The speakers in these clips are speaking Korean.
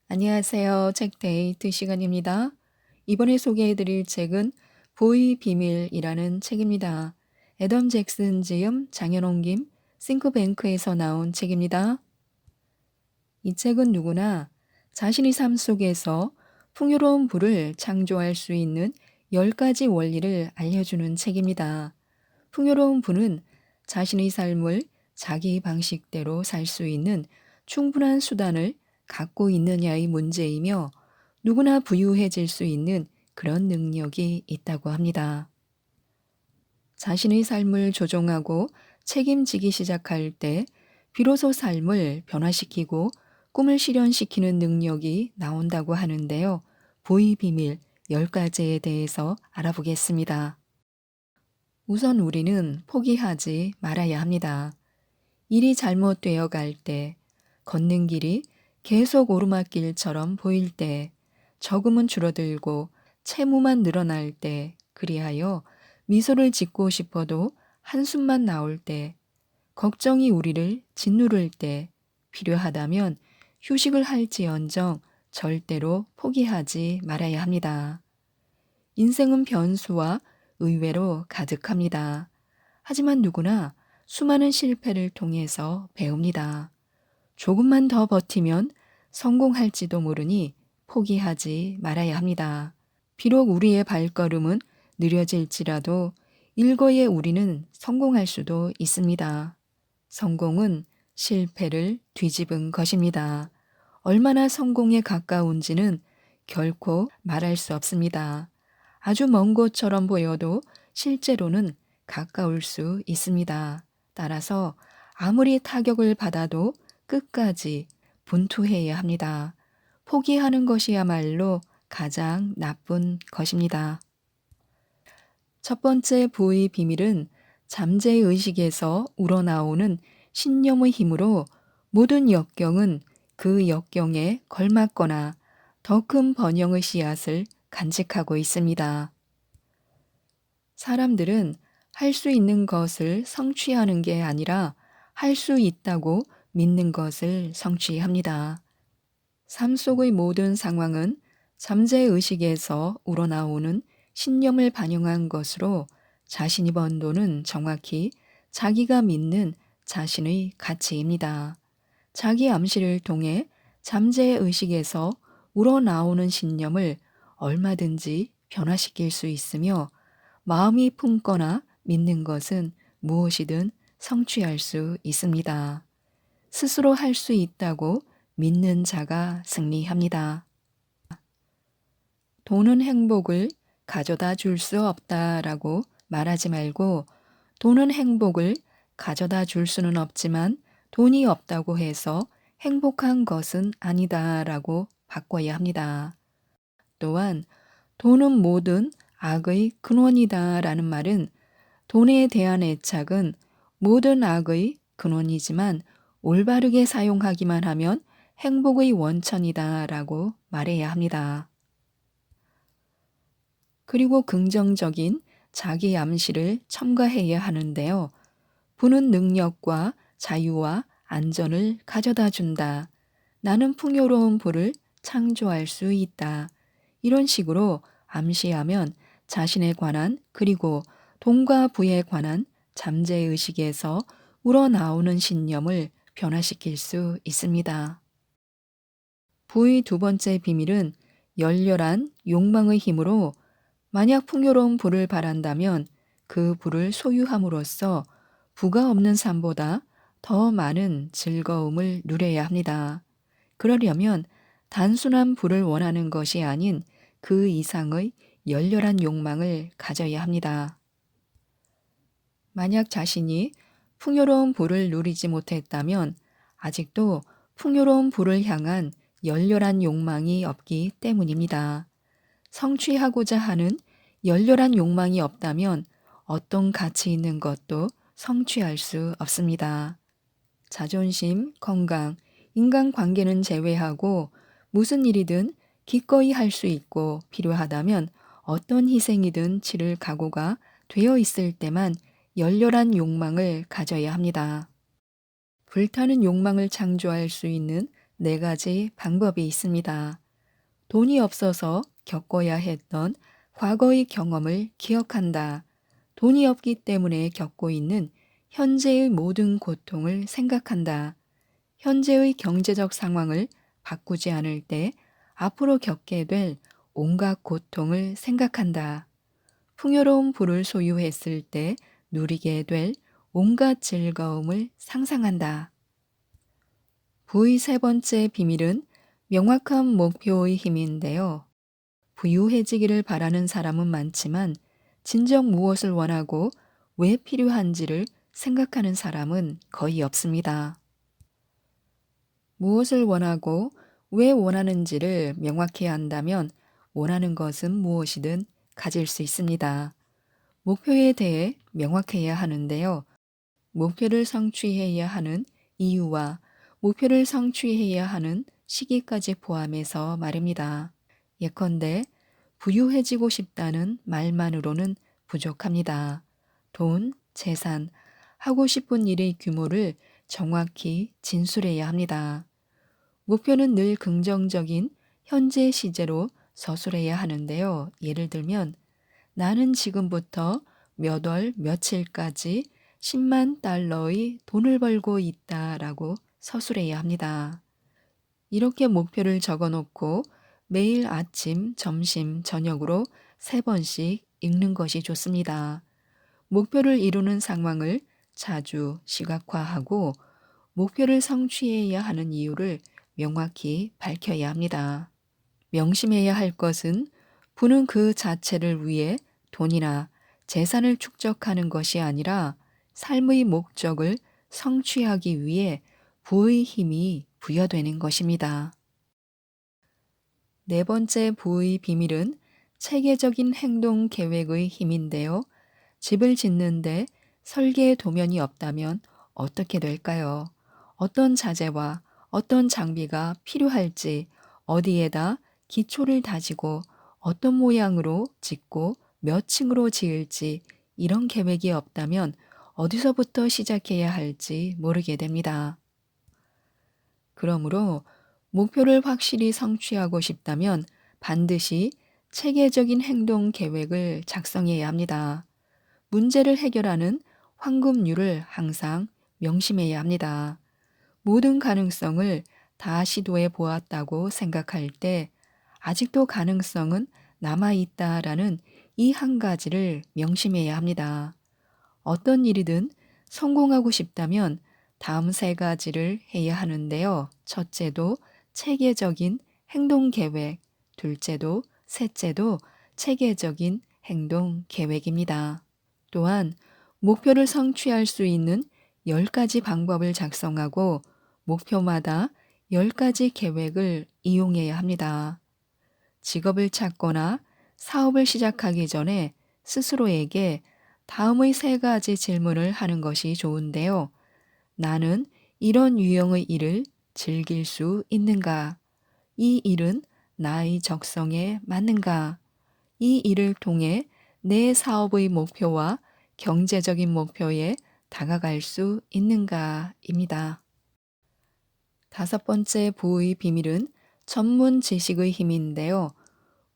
안녕하세요. 책데이트 시간입니다. 이번에 소개해드릴 책은 보이 비밀이라는 책입니다. 애덤 잭슨 지음, 장현홍 김, 싱크뱅크에서 나온 책입니다. 이 책은 누구나 자신의 삶 속에서 풍요로운 부를 창조할 수 있는 10가지 원리를 알려주는 책입니다. 풍요로운 부는 자신의 삶을 자기 방식대로 살 수 있는 충분한 수단을 갖고 있느냐의 문제이며 누구나 부유해질 수 있는 그런 능력이 있다고 합니다. 자신의 삶을 조종하고 책임지기 시작할 때 비로소 삶을 변화시키고 꿈을 실현시키는 능력이 나온다고 하는데요. 보이 비밀 10가지에 대해서 알아보겠습니다. 우선 우리는 포기하지 말아야 합니다. 일이 잘못되어 갈 때, 걷는 길이 계속 오르막길처럼 보일 때, 저금은 줄어들고 채무만 늘어날 때, 그리하여 미소를 짓고 싶어도 한숨만 나올 때, 걱정이 우리를 짓누를 때, 필요하다면 휴식을 할지언정 절대로 포기하지 말아야 합니다. 인생은 변수와 의외로 가득합니다. 하지만 누구나 수많은 실패를 통해서 배웁니다. 조금만 더 버티면 성공할지도 모르니 포기하지 말아야 합니다. 비록 우리의 발걸음은 느려질지라도 일거에 우리는 성공할 수도 있습니다. 성공은 실패를 뒤집은 것입니다. 얼마나 성공에 가까운지는 결코 말할 수 없습니다. 아주 먼 곳처럼 보여도 실제로는 가까울 수 있습니다. 따라서 아무리 타격을 받아도 끝까지 분투해야 합니다. 포기하는 것이야말로 가장 나쁜 것입니다. 첫 번째 부의 비밀은 잠재의식에서 우러나오는 신념의 힘으로 모든 역경은 그 역경에 걸맞거나 더 큰 번영의 씨앗을 간직하고 있습니다. 사람들은 할 수 있는 것을 성취하는 게 아니라 할 수 있다고 믿는 것을 성취합니다. 삶 속의 모든 상황은 잠재의식에서 우러나오는 신념을 반영한 것으로 자신이 번 돈은 정확히 자기가 믿는 자신의 가치입니다. 자기 암시를 통해 잠재의식에서 우러나오는 신념을 얼마든지 변화시킬 수 있으며 마음이 품거나 믿는 것은 무엇이든 성취할 수 있습니다. 스스로 할 수 있다고 믿는 자가 승리합니다. 돈은 행복을 가져다 줄 수 없다라고 말하지 말고 돈은 행복을 가져다 줄 수는 없지만 돈이 없다고 해서 행복한 것은 아니다라고 바꿔야 합니다. 또한 돈은 모든 악의 근원이다라는 말은 돈에 대한 애착은 모든 악의 근원이지만 올바르게 사용하기만 하면 행복의 원천이다라고 말해야 합니다. 그리고 긍정적인 자기 암시를 첨가해야 하는데요. 부는 능력과 자유와 안전을 가져다 준다. 나는 풍요로운 부를 창조할 수 있다. 이런 식으로 암시하면 자신에 관한 그리고 돈과 부에 관한 잠재의식에서 우러나오는 신념을 변화시킬 수 있습니다. 부의 두 번째 비밀은 열렬한 욕망의 힘으로 만약 풍요로운 부를 바란다면 그 부를 소유함으로써 부가 없는 삶보다 더 많은 즐거움을 누려야 합니다. 그러려면 단순한 부를 원하는 것이 아닌 그 이상의 열렬한 욕망을 가져야 합니다. 만약 자신이 풍요로운 부를 누리지 못했다면 아직도 풍요로운 부를 향한 열렬한 욕망이 없기 때문입니다. 성취하고자 하는 열렬한 욕망이 없다면 어떤 가치 있는 것도 성취할 수 없습니다. 자존심, 건강, 인간관계는 제외하고 무슨 일이든 기꺼이 할 수 있고 필요하다면 어떤 희생이든 치를 각오가 되어 있을 때만 열렬한 욕망을 가져야 합니다. 불타는 욕망을 창조할 수 있는 네 가지 방법이 있습니다. 돈이 없어서 겪어야 했던 과거의 경험을 기억한다. 돈이 없기 때문에 겪고 있는 현재의 모든 고통을 생각한다. 현재의 경제적 상황을 바꾸지 않을 때 앞으로 겪게 될 온갖 고통을 생각한다. 풍요로운 부를 소유했을 때 누리게 될 온갖 즐거움을 상상한다. 부의 세 번째 비밀은 명확한 목표의 힘인데요. 부유해지기를 바라는 사람은 많지만 진정 무엇을 원하고 왜 필요한지를 생각하는 사람은 거의 없습니다. 무엇을 원하고 왜 원하는지를 명확히 한다면 원하는 것은 무엇이든 가질 수 있습니다. 목표에 대해 명확해야 하는데요. 목표를 성취해야 하는 이유와 목표를 성취해야 하는 시기까지 포함해서 말입니다. 예컨대 부유해지고 싶다는 말만으로는 부족합니다. 돈, 재산, 하고 싶은 일의 규모를 정확히 진술해야 합니다. 목표는 늘 긍정적인 현재 시제로 서술해야 하는데요. 예를 들면 나는 지금부터 몇 월 며칠까지 10만 달러의 돈을 벌고 있다라고 서술해야 합니다. 이렇게 목표를 적어 놓고 매일 아침, 점심, 저녁으로 3번씩 읽는 것이 좋습니다. 목표를 이루는 상황을 자주 시각화하고 목표를 성취해야 하는 이유를 명확히 밝혀야 합니다. 명심해야 할 것은 부는 그 자체를 위해 돈이나 재산을 축적하는 것이 아니라 삶의 목적을 성취하기 위해 부의 힘이 부여되는 것입니다. 네 번째 부의 비밀은 체계적인 행동 계획의 힘인데요. 집을 짓는데 설계 도면이 없다면 어떻게 될까요? 어떤 자재와 어떤 장비가 필요할지, 어디에다 기초를 다지고 어떤 모양으로 짓고 몇 층으로 지을지 이런 계획이 없다면 어디서부터 시작해야 할지 모르게 됩니다. 그러므로 목표를 확실히 성취하고 싶다면 반드시 체계적인 행동 계획을 작성해야 합니다. 문제를 해결하는 황금률을 항상 명심해야 합니다. 모든 가능성을 다 시도해 보았다고 생각할 때 아직도 가능성은 남아 있다라는 이 한 가지를 명심해야 합니다. 어떤 일이든 성공하고 싶다면 다음 세 가지를 해야 하는데요. 첫째도 체계적인 행동 계획, 둘째도 셋째도 체계적인 행동 계획입니다. 또한 목표를 성취할 수 있는 10가지 방법을 작성하고 목표마다 10가지 계획을 이용해야 합니다. 직업을 찾거나 사업을 시작하기 전에 스스로에게 다음의 3가지 질문을 하는 것이 좋은데요. 나는 이런 유형의 일을 즐길 수 있는가? 이 일은 나의 적성에 맞는가? 이 일을 통해 내 사업의 목표와 경제적인 목표에 다가갈 수 있는가입니다. 다섯 번째 부의 비밀은 전문 지식의 힘인데요.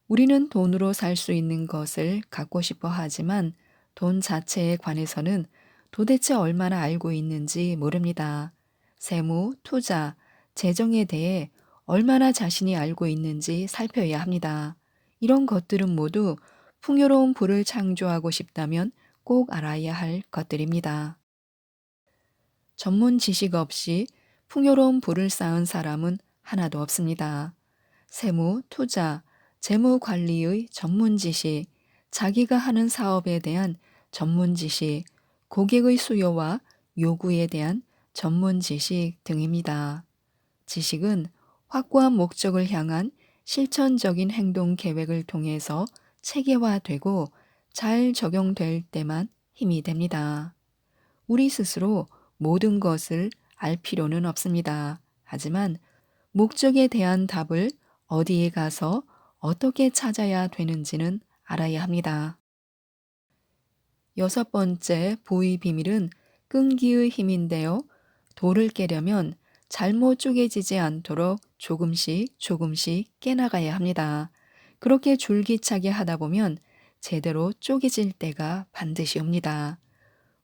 우리는 돈으로 살 수 있는 것을 갖고 싶어 하지만 돈 자체에 관해서는 도대체 얼마나 알고 있는지 모릅니다. 세무, 투자, 재정에 대해 얼마나 자신이 알고 있는지 살펴야 합니다. 이런 것들은 모두 풍요로운 부를 창조하고 싶다면 꼭 알아야 할 것들입니다. 전문 지식 없이 풍요로운 부를 쌓은 사람은 하나도 없습니다. 세무, 투자, 재무 관리의 전문 지식, 자기가 하는 사업에 대한 전문 지식, 고객의 수요와 요구에 대한 전문 지식 등입니다. 지식은 확고한 목적을 향한 실천적인 행동 계획을 통해서 체계화되고 잘 적용될 때만 힘이 됩니다. 우리 스스로 모든 것을 알 필요는 없습니다. 하지만 목적에 대한 답을 어디에 가서 어떻게 찾아야 되는지는 알아야 합니다. 여섯 번째 부의 비밀은 끈기의 힘인데요. 돌을 깨려면 잘못 쪼개지지 않도록 조금씩 조금씩 깨나가야 합니다. 그렇게 줄기차게 하다 보면 제대로 쪼개질 때가 반드시 옵니다.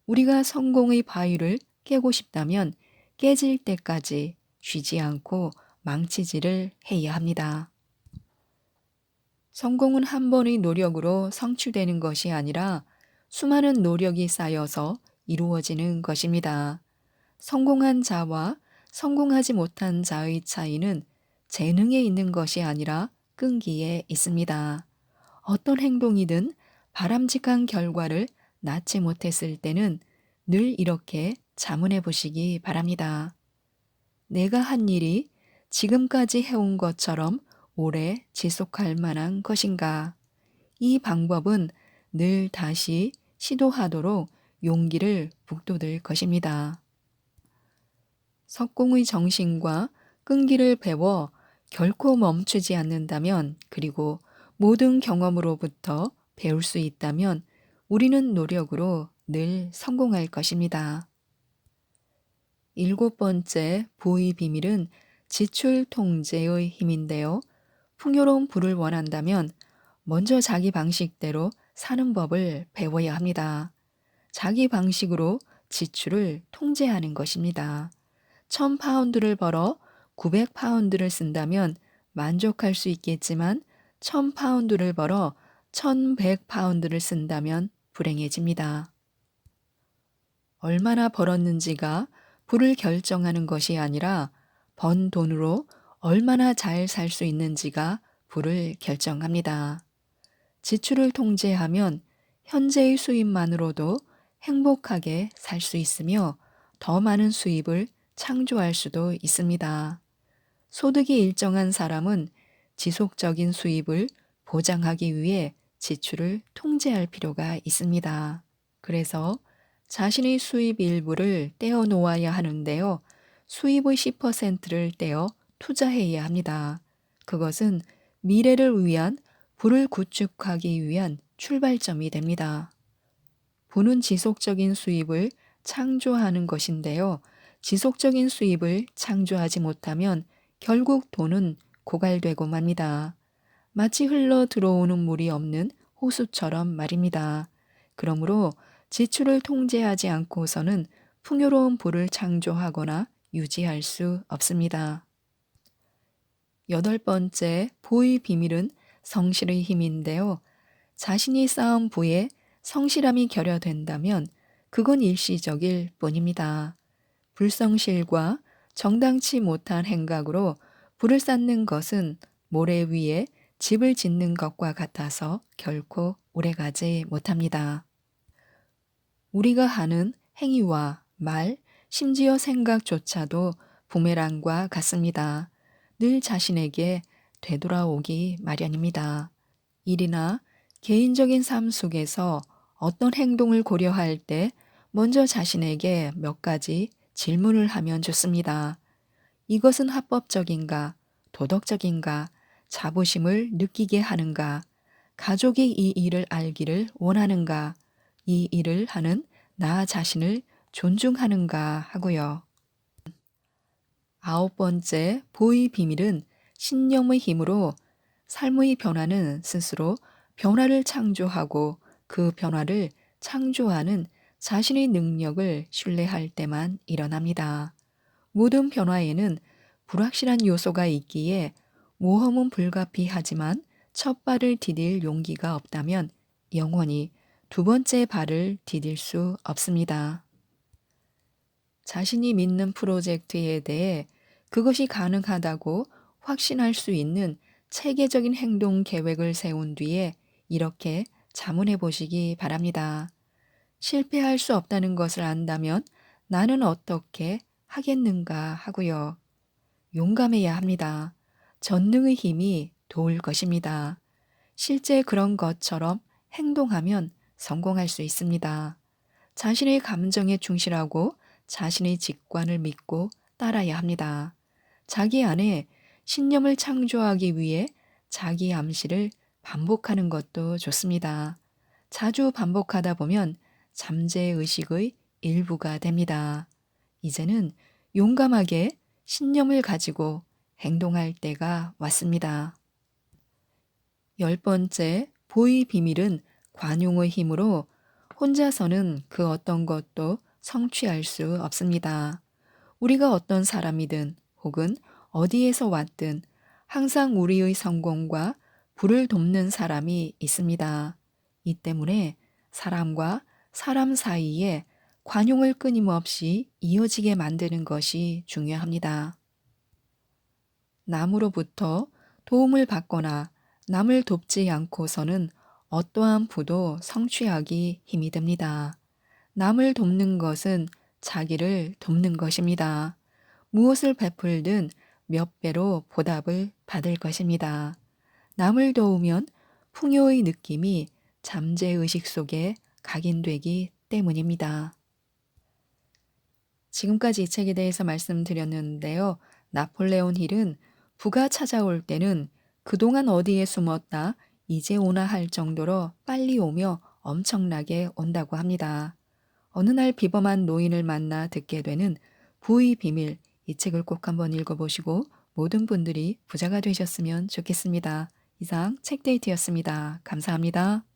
우리가 성공의 바위를 깨고 싶다면 깨질 때까지 쉬지 않고 망치질을 해야 합니다. 성공은 한 번의 노력으로 성취되는 것이 아니라 수많은 노력이 쌓여서 이루어지는 것입니다. 성공한 자와 성공하지 못한 자의 차이는 재능에 있는 것이 아니라 끈기에 있습니다. 어떤 행동이든 바람직한 결과를 낳지 못했을 때는 늘 이렇게 자문해 보시기 바랍니다. 내가 한 일이 지금까지 해온 것처럼 오래 지속할 만한 것인가? 이 방법은 늘 다시 시도하도록 용기를 북돋을 것입니다. 석공의 정신과 끈기를 배워 결코 멈추지 않는다면, 그리고 모든 경험으로부터 배울 수 있다면 우리는 노력으로 늘 성공할 것입니다. 일곱 번째 부의 비밀은 지출 통제의 힘인데요. 풍요로운 부를 원한다면 먼저 자기 방식대로 사는 법을 배워야 합니다. 자기 방식으로 지출을 통제하는 것입니다. 1000파운드를 벌어 900파운드를 쓴다면 만족할 수 있겠지만 1000파운드를 벌어 1100파운드를 쓴다면 불행해집니다. 얼마나 벌었는지가 부를 결정하는 것이 아니라 번 돈으로 얼마나 잘 살 수 있는지가 부를 결정합니다. 지출을 통제하면 현재의 수입만으로도 행복하게 살 수 있으며 더 많은 수입을 창조할 수도 있습니다. 소득이 일정한 사람은 지속적인 수입을 보장하기 위해 지출을 통제할 필요가 있습니다. 그래서 자신의 수입 일부를 떼어 놓아야 하는데요. 수입의 10%를 떼어 투자해야 합니다. 그것은 미래를 위한 부를 구축하기 위한 출발점이 됩니다. 부는 지속적인 수입을 창조하는 것인데요. 지속적인 수입을 창조하지 못하면 결국 돈은 고갈되고 맙니다. 마치 흘러 들어오는 물이 없는 호수처럼 말입니다. 그러므로 지출을 통제하지 않고서는 풍요로운 부를 창조하거나 유지할 수 없습니다. 여덟 번째 부의 비밀은 성실의 힘인데요. 자신이 쌓은 부에 성실함이 결여된다면 그건 일시적일 뿐입니다. 불성실과 정당치 못한 행각으로 부를 쌓는 것은 모래 위에 집을 짓는 것과 같아서 결코 오래가지 못합니다. 우리가 하는 행위와 말, 심지어 생각조차도 부메랑과 같습니다. 늘 자신에게 되돌아오기 마련입니다. 일이나 개인적인 삶 속에서 어떤 행동을 고려할 때 먼저 자신에게 몇 가지 질문을 하면 좋습니다. 이것은 합법적인가? 도덕적인가? 자부심을 느끼게 하는가? 가족이 이 일을 알기를 원하는가? 이 일을 하는 나 자신을 존중하는가 하고요. 아홉 번째 부의 비밀은 신념의 힘으로 삶의 변화는 스스로 변화를 창조하고 그 변화를 창조하는 자신의 능력을 신뢰할 때만 일어납니다. 모든 변화에는 불확실한 요소가 있기에 모험은 불가피하지만 첫 발을 디딜 용기가 없다면 영원히 두 번째 발을 디딜 수 없습니다. 자신이 믿는 프로젝트에 대해 그것이 가능하다고 확신할 수 있는 체계적인 행동 계획을 세운 뒤에 이렇게 자문해 보시기 바랍니다. 실패할 수 없다는 것을 안다면 나는 어떻게 하겠는가 하고요. 용감해야 합니다. 전능의 힘이 도울 것입니다. 실제 그런 것처럼 행동하면 성공할 수 있습니다. 자신의 감정에 충실하고 자신의 직관을 믿고 따라야 합니다. 자기 안에 신념을 창조하기 위해 자기 암시를 반복하는 것도 좋습니다. 자주 반복하다 보면 잠재의식의 일부가 됩니다. 이제는 용감하게 신념을 가지고 행동할 때가 왔습니다. 10번째, 보의 비밀은 관용의 힘으로 혼자서는 그 어떤 것도 성취할 수 없습니다. 우리가 어떤 사람이든 혹은 어디에서 왔든 항상 우리의 성공과 부를 돕는 사람이 있습니다. 이 때문에 사람과 사람 사이에 관용을 끊임없이 이어지게 만드는 것이 중요합니다. 남으로부터 도움을 받거나 남을 돕지 않고서는 어떠한 부도 성취하기 힘이 듭니다. 남을 돕는 것은 자기를 돕는 것입니다. 무엇을 베풀든 몇 배로 보답을 받을 것입니다. 남을 도우면 풍요의 느낌이 잠재의식 속에 각인되기 때문입니다. 지금까지 이 책에 대해서 말씀드렸는데요. 나폴레온 힐은 부가 찾아올 때는 그동안 어디에 숨었다 이제 오나 할 정도로 빨리 오며 엄청나게 온다고 합니다. 어느 날 비범한 노인을 만나 듣게 되는 부의 비밀, 이 책을 꼭 한번 읽어보시고 모든 분들이 부자가 되셨으면 좋겠습니다. 이상 책데이트였습니다. 감사합니다.